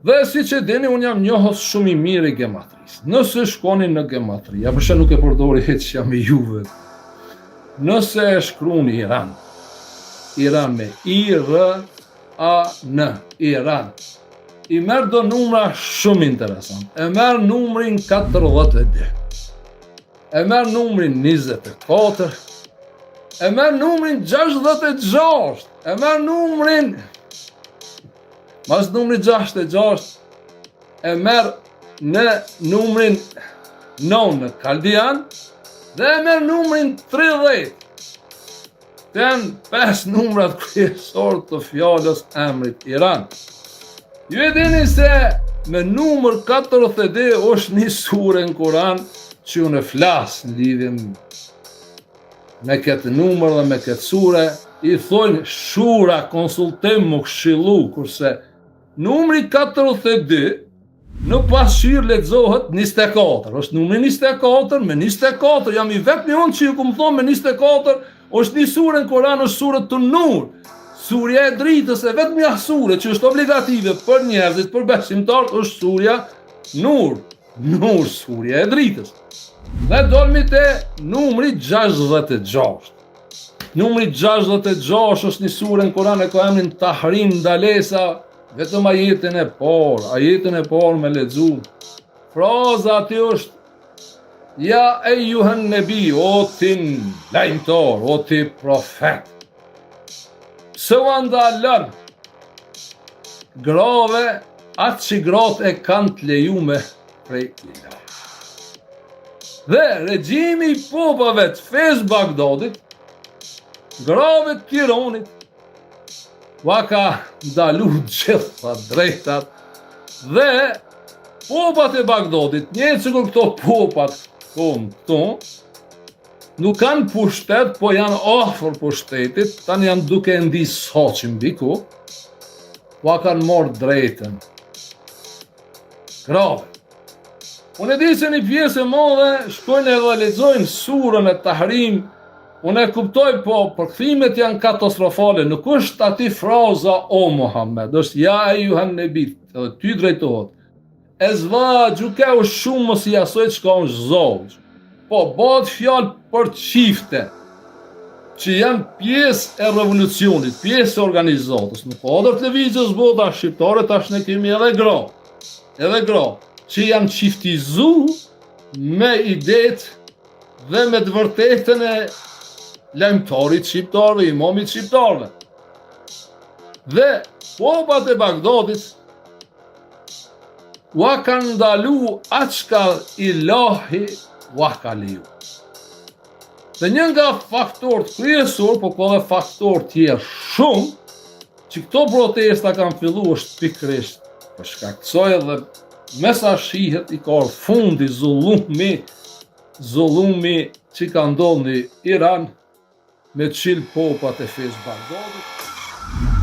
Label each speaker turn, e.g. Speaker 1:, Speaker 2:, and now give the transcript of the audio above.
Speaker 1: Dhe si që dini, unë jam njohës shumë i mirë i gematrisë. Nëse shkoni në gematri, ja përshë nuk e përdori hetë që jam i juve. Nëse e shkruni Iran, Iran me I-R-A-N, Iran, i merë do numra shumë interesant. E merë numrin 42, e merë numrin 24, e merë numrin 66, e merë numrin, mas numrin 66, e merë në numrin 9 në Kaldian, dhe e merë numrin 30. Të janë 5 numrat kryesor të fjallës emrit Iran. Ju e dini se me numër 42 është një sure në Kur'an që unë e flasë në lidhje me këtë numër dhe me këtë sure, i thonë shura, konsultim më këshillu, kurse numri 42 në pasqyrë lexohet 24, është numri 24, me 24, jam i vetmi unë që ju ku më thonë me 24, është një sure në Kur'an, është sure të Nur. Surja e dritës e vetmja sure që është obligative për njerëzit, për besimtarët, është surja Nur. Nur, surja e dritës. Dhe dolmi te numri 66. Numri 66 është një sure në Kur'an e ka emrin Tahrim, ndalesa, vetëm ajetin e parë me lexu. Fraza aty është: Ja ejuhen nebi, o ti lajmëtar, o ti profet, së u ndalën grave atë që gratë e kanë të lejume prej Ilah. Dhe regjimi i popave të Fez Bagdadit, grave të Tiranit, va ka ndalu gjitha drejtat, dhe popat e Bagdadit, një që këto popat këto, nuk kanë pushtet, po janë afër pushtetit, tani janë duke ndi soqin biku, po kanë marrë drejtën. Grave. Unë e di se një pjesë e madhe shkojnë edhe lexojnë surën e Tahrim, unë e kuptoj, po përkthimet janë katastrofale, nuk është ati fraza o Muhammed, është ja e juhan nebi, edhe ty drejtohet. E zva gjuke u shumë si asoj që ka unë zogj. Po, bëhet fjalë për çifte që janë pjesë e revolucionit, pjesë e organizatës. Në kodër televizës bota shqiptare tash ne kemi edhe gra, që janë çiftizu me idet dhe me të vërtetën e lajmëtarit shqiptar dhe imamit shqiptarve. Dhe popat e Bagdadit ua kanë ndalu atë çka Ilahi ua ka leju. Dhe një nga faktorët kryesor, po ka dhe faktorë tjerë shumë, që këto protesta kanë fillu është pikrisht për shkak të kësaj, dhe me sa shihet i ka ardhur fundi zullumi që ka ndodhur në Iran me çil popat e Fez Bagdadit.